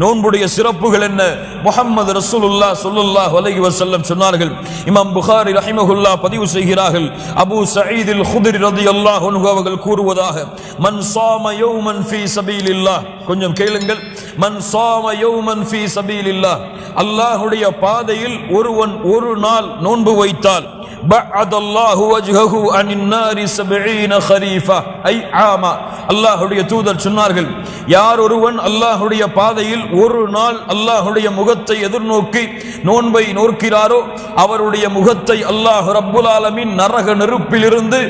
நோன்புடைய சிறப்புகள் என்ன? முஹம்மது ரசூலுல்லாஹ் ஸல்லல்லாஹு அலைஹி வஸல்லம் சொன்னார்கள். இமாம் புகாரி ரஹிமஹுல்லாஹ் பதிவு செய்கிறார்கள். அபூ சயீத் அல் குத்ரி ரலியல்லாஹு அன்ஹு அவர்கள் கூறுவதாக, மன் ஸாம யௌமன் ஃபீ சபீலில்லாஹ், கொஞ்சம் கேளுங்கள், மன் ஸாம யௌமன் ஃபீ சபீலில்லாஹ், அல்லாஹ்வுடைய பாதையில் ஒருவன் ஒரு நாள் நோன்பு வைத்தால், பஅதல்லாஹு வஜ்ஹஹு அனின் நாரி 70 خريفا ஐ ஆமா. அல்லாஹ்வுடைய தூதர் சொன்னார்கள், யார் ஒருவன் அல்லாஹ்வுடைய பாதையில் ஒரு நாள் அல்லாஹ்வுடைய முகத்தை எதிர்நோக்கி நோன்பை நோக்கிறாரோ அவருடைய முகத்தை அல்லாஹ் ரப்புல் ஆலமீன் நரக நெருப்பிலிருந்து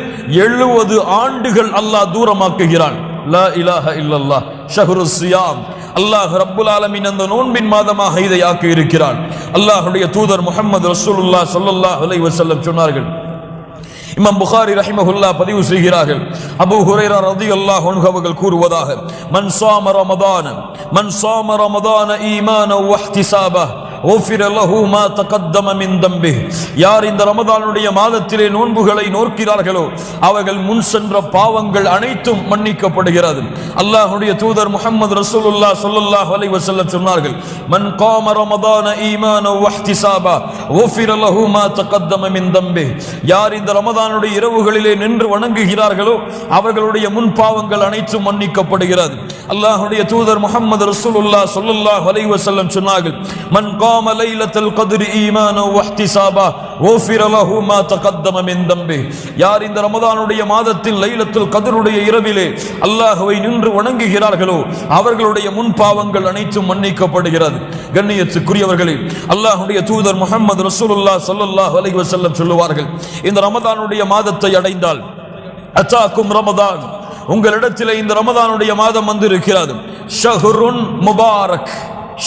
70 ஆண்டுகள் அல்லாஹ் தூரமாக்குகிறான். லா இலாஹ இல்லல்லாஹ். ஷஹ்ருஸ் ஸியாம், அல்லாஹ் ரப்புல் ஆலமீன் அந்த நோன்பின் மாதமாக இதை ஆக்கி இருக்கிறான். அல்லாஹ்வுடைய தூதர் முஹம்மது ரசூலுல்லாஹ் ஸல்லல்லாஹு அலைஹி வஸல்லம் சொன்னார்கள். இமாம் புகாரி ரஹிமஹுல்லாஹ் பதிவு செய்கிறார்கள். அபூ ஹுரைரா ரலியல்லாஹு அன்ஹு அவர்கள் கூறுவதாக, மன் ஸாம ரமதான ஈமானன் வ இஹ்திசாபன் غفر له ما تقدم من ذنبه. யார் இந்த ரமதானுடைய மாதத்திலே நோன்புகளை நோக்கிறார்களோ அவர்கள் முன் சென்ற பாவங்கள் அனைத்தும் மன்னிக்கப்படுகிறது. அல்லாஹ்வுடைய தூதர் முஹம்மது ரசூலுல்லாஹ் ஸல்லல்லாஹு அலைஹி வஸல்லம் சொன்னார்கள், மன் காம ரமதான ஈமானன் வ இஹ்திசாபன் غفر له ما تقدم من ذنبه. யார் இந்த ரமதானுடைய இரவுகளிலே நின்று வணங்குகிறார்களோ அவர்களுடைய முன் பாவங்கள் அனைத்தும் மன்னிக்கப்படுகிறது. அல்லாஹ்வுடைய தூதர் முஹம்மது ரசூலுல்லாஹ் ஸல்லல்லாஹு அலைஹி வஸல்லம் சொன்னார்கள், மன் قام ليلة القدر إيمانا واحتسابا غفر له ما تقدم من ذنبه. யார் இந்த ரமதானுடைய மாதத்தில் லைலத்துல் கத்ருடைய இரவிலே அல்லாஹ்வை நின்று வணங்குகிறார்களோ அவர்களுடைய முன் பாவங்கள் அனைத்தும் மன்னிக்கப்படுகிறது. கண்ணியத்துக்குரியவர்களே, அல்லாஹ்வுடைய தூதர் முஹம்மது ரசூலுல்லாஹ் ஸல்லல்லாஹு அலைஹி வஸல்லம் சொல்லுவார்கள், இந்த ரமதானுடைய மாதத்தை அடைந்தால், அத்தாக்கும் ரமதான், உங்களிடத்திலே இந்த ரமதானுடைய மாதம் வந்து இருக்கிறது, ஷஹ்ருன் முபாரக்,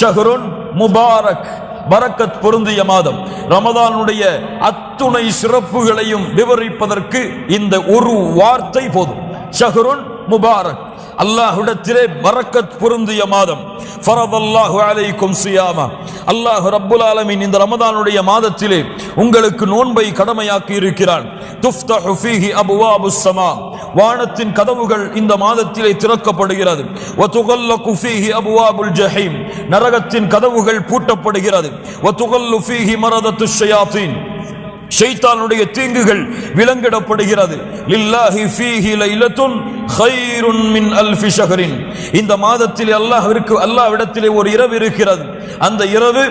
ஷஹ்ருன் முபாரக், பரக்கத் பொருந்திய மாதம். ரமதானுடைய அத்துணை சிறப்புகளையும் விவரிப்பதற்கு இந்த ஒரு வார்த்தை போதும், ஷஹ்ருன் முபாரக். அல்லாஹ்விடத்திலே பரக்கத் பொருந்திய மாதம். ஃபரதல்லாஹு அலைக்கும் ஸியாமா, அல்லாஹ் ரப்புல் ஆலமீன் இந்த ரமதானுடைய மாதத்திலே உங்களுக்கு நோன்பை கடமையாக்கி இருக்கிறான். துஃப்தஹு ஃபீஹி அப்வாபுஸ் ஸமா, வானத்தின் கதவுகள் இந்த மாதத்திலே திறக்கப்படுகிறது. வதுகல்லகு ஃபீஹி அப்வாபுல் ஜஹீம், நரகத்தின் கதவுகள் பூட்டப்படுகிறது. வதுகல்லு ஃபீஹி மரதத்துஷ் ஷயாத்தீன், ஷைத்தானுடைய தீங்குகள் விலங்கிடப்படுகிறது. லில்லாஹி ஃபீஹி லைலத்துன் கைருன் மின் அல்ஃபி ஷஹரின், இந்த மாதத்தில் அல்லாஹ்விடத்திலே ஒரு இரவு இருக்கிறது, அந்த இரவு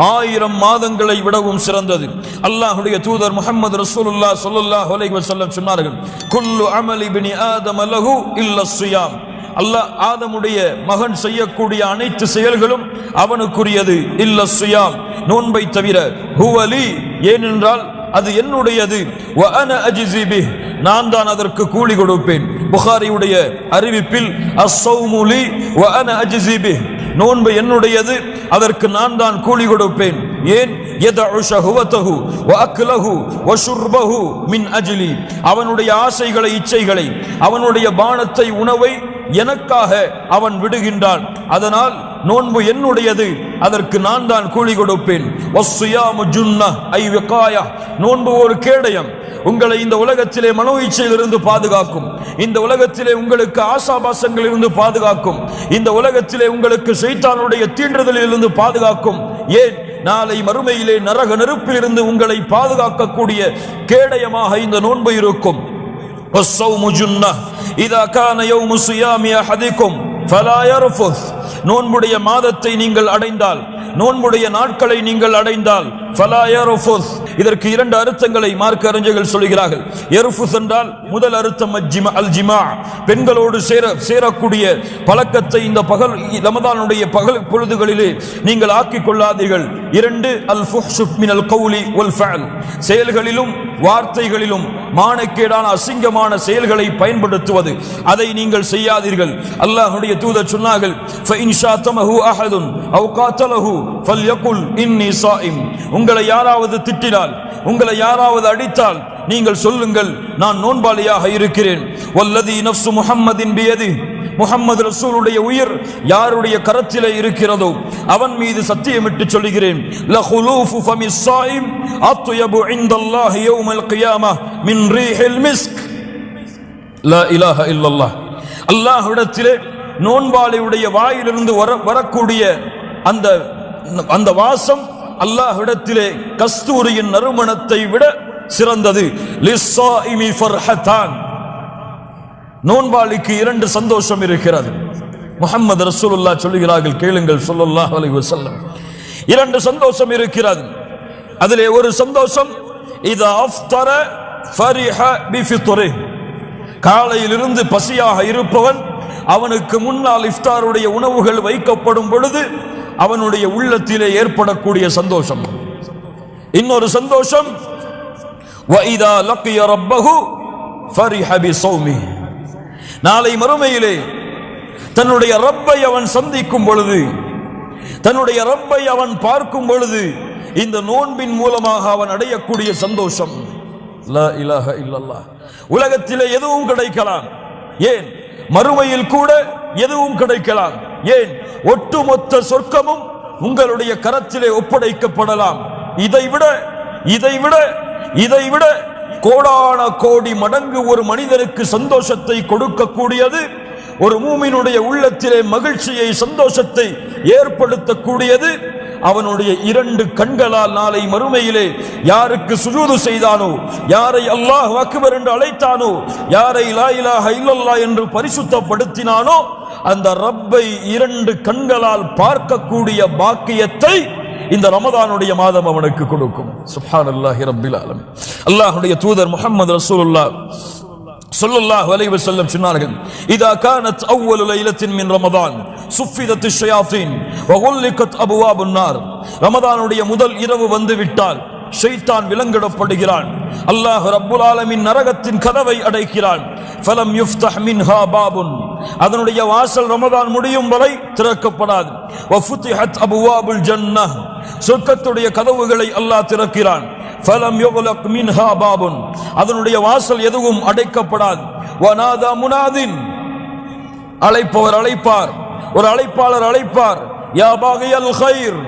1000 மாதங்களை விடவும் சிறந்தது. அல்லாஹ்வுடைய தூதர் முஹம்மது ரசூலுல்லாஹ் ஸல்லல்லாஹு அலைஹி வஸல்லம் சொன்னார்கள், குல்லு அமலி இப்னி ஆதம லஹு இல்லா ஸியாம், அல்லாஹ் ஆதமுடைய மகன் செய்யக்கூடிய அனைத்து செயல்களும் அவனுக்குரியது, இல்லா ஸியாம், நோன்பை தவிர. ஹுவலி, ஏனென்றால் அது என்னுடையது, வ அன அஜ்ஸி பிஹ், நான் தான் அதற்கு கூலி கொடுப்பேன். புகாரியுடைய அறிவிப்பில் அஸ்ஸௌமு லி வ அன அஜ்ஸி பிஹ், நோன்பு என்னுடையது, அதற்கு நான் தான் கூலி கொடுப்பேன். ஏன்? யதஉ ஷஹவதஹு வ அக்லஹு வ ஷுர்பஹு மின் அஜ்லி, அவனுடைய ஆசைகளை, இச்சைகளை, அவனுடைய பானத்தை, உணவை எனக்காக அவன் விடுகின்றான். அதனால் நோன்பு என்னுடையது, அதற்கு நான் தான் கூலி கொடுப்பேன். வஸ்ஸியாமு ஜுன்னஹ் ஐ விகாயா, நோன்பு ஒரு கேடயம், உங்களை இந்த உலகத்திலே மனோ இச்சையிலிருந்து பாதுகாக்கும், இந்த உலகத்திலே உங்களுக்கு ஆசாபாசங்களிலிருந்து பாதுகாக்கும், இந்த உலகத்திலே உங்களுக்கு ஷைத்தானுடைய தீண்டுதலிலிருந்து பாதுகாக்கும். ஏன்? நாளை மறுமையிலே நரக நெருப்பிலிருந்து உங்களை பாதுகாக்கக்கூடிய கேடயமாக இந்த நோன்பு இருக்கும். வஸ்ஸௌமு ஜுன்னஹ் இதா கான யௌமு ஸியாமி அஹதிக்கும் ஃபலா யர்ஃபுஸ், நோன்புடைய மாதத்தை நீங்கள் அடைந்தால், நோன்புடைய நாட்களை நீங்கள் அடைந்தால், ஃபலா யர்ஃபுஸ், இதற்கு 2 அர்த்தங்களை மார்க்க அறிஞர்கள் சொல்கிறார்கள். யர்ஃபுஸ் என்றால் முதல் அர்த்தம் அல் ஜிமா, பெண்களோடு சேரக்கூடிய பழக்கத்தை இந்த பகல் ரமதானுடைய பகல் பொழுதுகளிலே நீங்கள் ஆக்கிக் கொள்ளாதீர்கள். 2 அல் ஃபுஹ்ஷு மினல் கௌலி வல் ஃபஅல், செயல்களிலும் வார்த்தைகளிலும் மானக்கேடான அசிங்கமான செயல்களை பயன்படுத்துவது, அதை நீங்கள் செய்யாதீர்கள். அல்லாஹ்வுடைய தூதர் சொன்னார்கள், ஃபஇன் ஷாதமஹு அஹதுன் அவ் காதலஹு ஃபல்யகுல் இன்னி ஸாயிம், உங்களை யாராவது திட்டினால், உங்களை யாராவது அடித்தால் நீங்கள் சொல்லுங்கள், நான் நோன்பாளியாக இருக்கிறேன். வல்லதி நஃப்சு முஹம்மதின் பியதி, முஹம்மது ரசூலுடைய உயிர் யாருடைய கரத்திலே இருக்கிறதோ அவன் மீது சத்தியமிட்டு சொல்கிறேன், லஹுலூஃபு ஃபமிஸ் ஸாயிம் அத்யபு இன்தல்லாஹி யௌமல் கியாமஹ் மின் ரீஹில் மிஸ்க். லா இலாஹ இல்லல்லாஹ். அல்லாஹ்விடத்திலே நோன்பாளியுடைய வாயிலிருந்து வரக்கூடிய அந்த வாசம் அல்லாஹ்விடத்திலே கஸ்தூரியின் நறுமணத்தை விட சிறந்தது. லிஸ்ஸாயிமி ஃபர்ஹதான், நோன்பாளிக்கு 2 சந்தோஷம் இருக்கிறது. முஹம்மது ரசூலுல்லாஹ் சொல்லுகிறார்கள், கேளுங்கள் ஸல்லல்லாஹு அலைஹி வஸல்லம், 2 சந்தோஷம் இருக்கிறது. அதிலே ஒரு சந்தோஷம், இதா அஃப்தர ஃபரிஹ பிஃபித்ரிஹ், காலையிலிருந்து பசியாக இருப்பவன் அவனுக்கு முன்னால் இஃப்தாருடைய உணவுகள் வைக்கப்படும் பொழுது அவனுடைய உள்ளத்திலே ஏற்படக்கூடிய சந்தோஷம். இன்னொரு சந்தோஷம், வஇதா லக்கிய ரப்பஹு ஃபரிஹ பிஸௌமிஹ், நாளை மறுமையிலே தன்னுடைய ரப்பை அவன் சந்திக்கும் பொழுது, தன்னுடைய ரப்பை அவன் பார்க்கும் பொழுது இந்த நோன்பின் மூலமாக அவன் அடையக்கூடிய சந்தோஷம். லா இலாஹ இல்லல்லாஹ். உலகத்திலே எதுவும் கிடைக்கலாம், ஏன் மறுமையில் கூட எதுவும் கிடைக்கலாம், ஏன் ஒட்டுமொத்த சொர்க்கமும் உங்களுடைய கரத்திலே ஒப்படைக்கப்படலாம். இதைவிட கோடான கோடி மடங்கு ஒரு மனிதனுக்கு சந்தோஷத்தை கொடுக்கக்கூடியது, ஒரு மூமினுடைய உள்ளத்திலே மகிழ்ச்சியை சந்தோஷத்தை ஏற்படுத்தக்கூடியது அவனுடைய 2 கண்களால் நாளை மறுமையிலே யாருக்கு சுஜூது செய்தானோ, யாரை அல்லாஹ் அக்பர் என்று அழைத்தானோ, யாரை லா இலாஹ இல்லல்லாஹ் என்று பரிசுத்தப்படுத்தினானோ அந்த ரப்பை 2 கண்களால் பார்க்கக்கூடிய பாக்கியத்தை இந்த ரமதானுடைய மாதம் அவனுக்கு கொடுக்கும். சுப்ஹானல்லாஹி ரப்பில் ஆலமீன். அல்லாஹ்வுடைய தூதர் முஹம்மது ரசூலுல்லாஹ் ஸல்லல்லாஹு அலைஹி வஸல்லம் சொன்னார்கள், இதா கானத் அவ்வலு லைலத்தின் மின் ரமதான் சுஃபிதத் ஷயாத்தீன் வ குல்லிகத் அபுவாபுன் நார், ரமதானுடைய முதல் இரவு வந்து விட்டால் ஷைத்தான் விலங்கிடப்படுகிறான், அல்லாஹ் ரப்புல் ஆலமீன் நரகத்தின் கதவை அடைக்கிறான். ஃபலம் யுஃப்தஹ் மின்ஹா பாபுன், அதனுடைய வாசல் ரமதான் முடியும் வரை திறக்கப்படாது. வ ஃபுதிஹத் அபுவாபுல் ஜன்னஹ், சொர்க்கத்துடைய கதவுகளை அல்லாஹ் திறக்கிறான். ஃபலம் யுக்லக் மின்ஹா பாபுன், அதனுடைய வாசல் எதுவும் அடைக்கப்படாது. வ நாதா முனாதின், அழைப்பவர் அழைப்பார், ஒரு அழைப்பாளர் அழைப்பார், யா பாகியல் கைர்,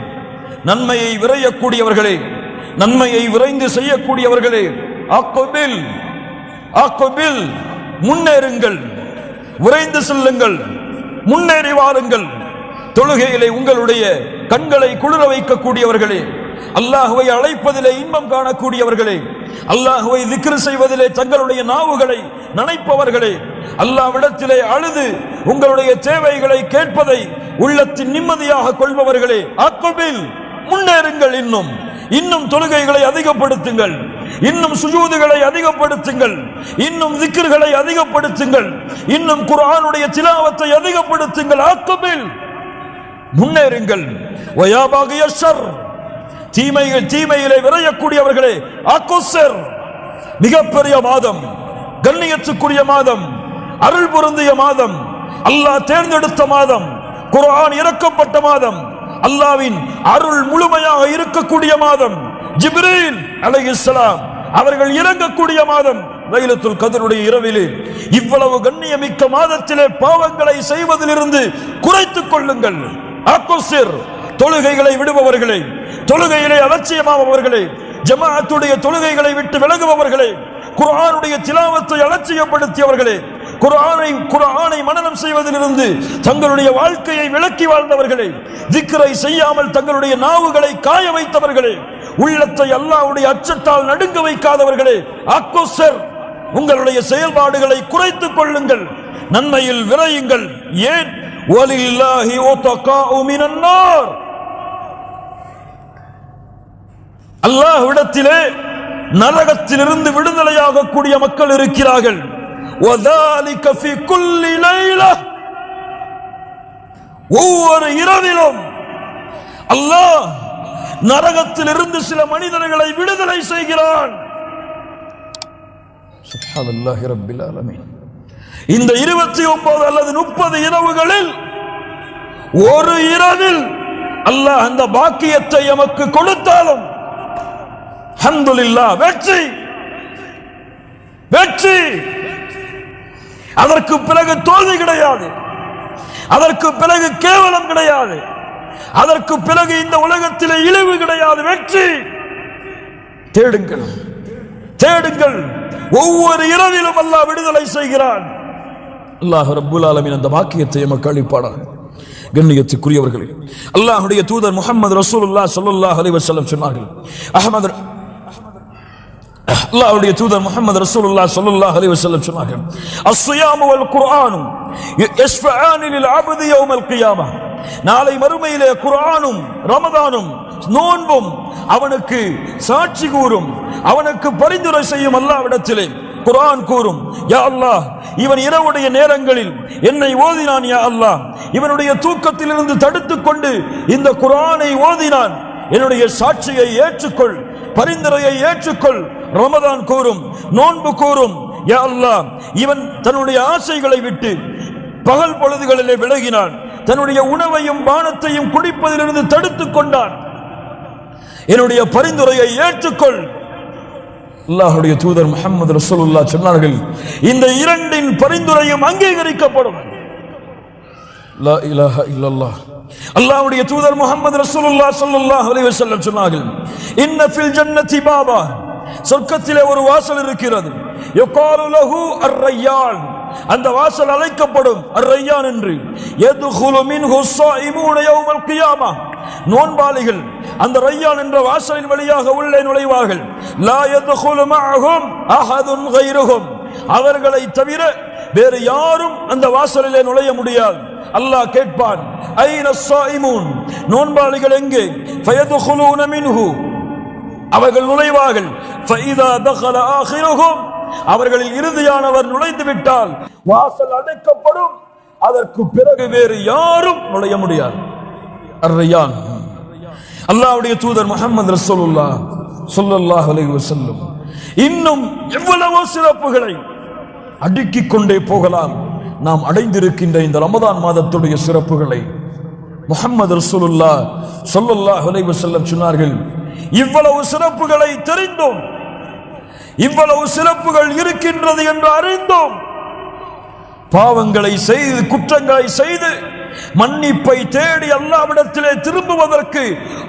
நன்மையை விரையக்கூடியவர்களே, நன்மையை விரைந்து செய்யக்கூடியவர்களே, அக்பில் அக்பில், முன்னேறுங்கள், விரைந்து செல்லுங்கள், முன்னேறி வாருங்கள். தொழுகையிலே உங்களுடைய கண்களை குளிர வைக்கக்கூடியவர்களே, அல்லாஹ்வை அழைப்பதிலே இன்பம் காணக்கூடியவர்களே, அல்லாஹ்வை திக்ர் செய்வதிலே தங்களுடைய நாவுகளை நனைப்பவர்களே, அல்லாஹ்விடத்திலே அழுது உங்களுடைய தேவைகளை கேட்பதை உள்ளத்தின் நிம்மதியாக கொள்பவர்களே, அக்பில், முன்னேறுங்கள், இன்னும் தொழுகைகளை அதிகப்படுத்துங்கள், இன்னும் சுஜூதுகளை அதிகப்படுத்துங்கள், இன்னும் திக்ர்களை அதிகப்படுத்துங்கள், இன்னும் குர்ஆனுடைய திலாவத்தை அதிகப்படுத்துங்கள். அக்பில், முன்னேறுங்கள். வயா பாகிய ஷர், தீமையிலே விரையக்கூடியவர்களே, அக்குஸர், மிகப்பெரிய மாதம், கண்ணியத்துக்குரிய மாதம், அருள் பொருந்திய மாதம், அல்லாஹ் தேர்ந்தெடுத்த மாதம், குர்ஆன் இறக்கப்பட்ட மாதம், அல்லாஹ்வின் அருள் முழுமையாக இருக்கக்கூடிய மாதம், ஜிப்ரீல் அலைஹிஸ்ஸலாம் அவர்கள் இறங்கக்கூடிய மாதம், லைலத்துல் கத்ருடைய இரவிலே. இவ்வளவு கண்ணியமிக்க மாதத்திலே பாவங்களை செய்வதிலிருந்து குறைத்துக் கொள்ளுங்கள். அக்குஸர், தொழுகைகளை விடுபவர்களே, தொழுகையிலே அலட்சியமாபவர்களே, ஜமாஅத்துடைய தொழுகைகளை விட்டு விலகுபவர்களே, குர்ஆனுடைய திலாவத்தை அலட்சியப்படுத்தியவர்களே, குர்ஆனை மனனம் செய்வதிலிருந்து தங்களுடைய வாழ்க்கையை விலக்கி வாழ்ந்தவர்களே, திக்ரை செய்யாமல் தங்களுடைய நாவுகளை காய வைத்தவர்களே, உள்ளத்தை அல்லாஹ்வுடைய அச்சத்தால் நடுங்க வைக்காதவர்களே, அக்குஸர், உங்களுடைய செயல்பாடுகளை குறைத்துக் கொள்ளுங்கள், நன்மையில் விரையுங்கள். ஏன்? வலில்லாஹி உத்தகாஉ மினன் நார், அல்லாஹ்விடத்திலே நரகத்திலிருந்து விடுதலையாக கூடிய மக்கள் இருக்கிறார்கள். வதாலிக ஃபீ குல்லி லைலா, ஒவ்வொரு இரவிலும் அல்லாஹ் நரகத்திலிருந்து சில மனிதர்களை விடுதலை செய்கிறான். சுப்ஹானல்லாஹி ரப்பில் ஆலமீன். இந்த 29 அல்லது 30 இரவுகளில் ஒரு இரவில் அல்லாஹ் அந்த பாக்கியத்தை எமக்கு கொடுத்தாலும் அல்ஹம்துலில்லாஹ், வெற்றி வெற்றி. அதற்கு பிறகு தோல்வி கிடையாது, அதற்கு பிறகு கேவலம் கிடையாது, அதற்கு பிறகு இந்த உலகத்திலே இழிவு கிடையாது, வெற்றி. தேடுங்கள், தேடுங்கள். ஒவ்வொரு இரவிலும் அல்லாஹ் விடுதலை செய்கிறான். அல்லாஹ் ரப்புல் ஆலமீன் அந்த பாக்கியத்தை எமக்கு அளிப்பானாக. கண்ணியத்துக்குரியவர்களே, அல்லாஹ்வுடைய தூதர் முஹம்மது ரசூலுல்லாஹ் ஸல்லல்லாஹு அலைஹி வஸல்லம் சொன்னார்கள், அல்லாஹ்வுடைய தூதர் முஹம்மது ரசூலுல்லாஹ் ஸல்லல்லாஹு அலைஹி வஸல்லம் சொன்னார்கள், அஸ்ஸியாமு வல் குர்ஆனு யஸ்ஃபஆனி லில் அப்தி யௌமல் கியாமஹ். நாளை மறுமையிலே குர்ஆனும் ரமதானும் நோன்பும் அவனுக்கு சாட்சி கூறும், அவனுக்கு பரிந்துரை செய்யும். அல்லாஹ்விடத்திலே குர்ஆன் கூறும், யா அல்லாஹ், இவன் இரவுடைய நேரங்களில் என்னை ஓதினான், யா அல்லாஹ், இவனுடைய தூக்கத்திலிருந்து தடுத்துக் கொண்டு இந்த குர்ஆனை ஓதினான், என்னுடைய சாட்சியை ஏற்றுக்கொள், பரிந்துரையை ஏற்றுக்கொள். ரமதான் கூறும், நோன்பு கூறும், யா அல்லாஹ், இவன் தன்னுடைய ஆசைகளை விட்டு பகல் பொழுதுகளிலே விலகினான், தன்னுடைய உணவையும் பானத்தையும் குடிப்பதிலிருந்து தடுத்துக் கொண்டான், என்னுடைய பரிந்துரையை ஏற்றுக்கொள். அல்லாஹ்வுடைய தூதர் முஹம்மது ரசூலுல்லாஹ் சொன்னார்கள், இந்த இரண்டின் பரிந்துரையும் அங்கீகரிக்கப்படும். லா இலாஹ இல்லல்லாஹ். அல்லாஹ்வுடைய தூதர் முஹம்மது ரசூலுல்லாஹ் ஸல்லல்லாஹு அலைஹி வஸல்லம் சொன்னார்கள், இன்ன ஃபில் ஜன்னதி பாபா, சொர்க்கத்திலே ஒரு வாசல் இருக்கிறது, யகாலு லஹு அர்-ரையான், அந்த வாசல் அழைக்கப்படும் அர்-ரையான் என்று. யதுகுலு மின்ஹு ஸாயிமூன யௌமல் கியாமஹ், நோன்பாளிகள் அந்த ரையான் என்ற வாசலின் வழியாக உள்ளே நுழைவார்கள். லா யதுகுலு மஅஹும் அஹதுன் கைருஹும், அவர்களை தவிர வேறு யாரும் அந்த வாசலிலே நுழைய முடியாது. அல்லாஹ் கேட்பான், ஐன ஸாயிமூன், நோன்பாளிகள் எங்கே? ஃபயதுகுலூன மின்ஹு, அவர்கள் நுழைவார்கள். ஃபஇதா தഖல ஆகிருஹும், அவர்களில் இறுதியானவர் நுழைந்து விட்டால் வாசல் அடைக்கப்படும், அதற்கு பிறகு வேறு யாரும் நுழைய முடியாது. அர்-ரையான். அல்லாஹ்வுடைய தூதர் முஹம்மது ரசூலுல்லாஹ் ஸல்லல்லாஹு அலைஹி வஸல்லம் இன்னும் எவ்வளவோ சிறப்புகளை அடுக்கிக் கொண்டே போகலாம். நாம் அடைந்திருக்கின்ற இந்த ரமதான் மாதத்துடைய சிறப்புகளை முஹம்மது ரசூலுல்லாஹ் ஸல்லல்லாஹு அலைஹி வஸல்லம் சொன்னார்கள், இவ்வளவு சிறப்புகளை தெரிந்தோம், இவ்வளவு சிறப்புகள் இருக்கின்றது என்று அறிந்தோம், பாவங்களை செய்து குற்றங்களை செய்து மன்னிப்பை தேடி அல்லாஹ்விடத்திலே திரும்புவதற்கு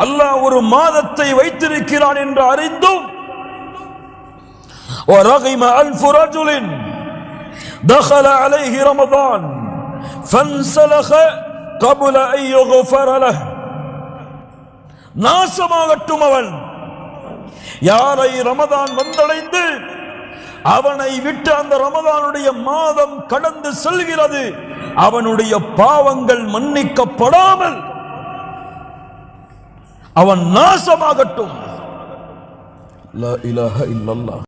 அல்லாஹ் ஒரு மாதத்தை வைத்திருக்கிறான் என்று அறிந்தோம். وَرَغِمَ أَلْفُ رَجُلٍ دَخَلَ عَلَيْهِ رَمَضَانَ فَانْسَلَخَ قَبْلَ أَنْ يُغْفَرَ لَهُ, நாசமாகட்டும் அவன், யாரை ரமதான் வந்தடைந்து அவனை விட்டு அந்த ரமதானுடைய மாதம் கடந்து செல்கிறது, அவனுடைய பாவங்கள் மன்னிக்கப்படாமல் அவன் நாசமாகட்டும். லா இலாஹ இல்லல்லாஹ்.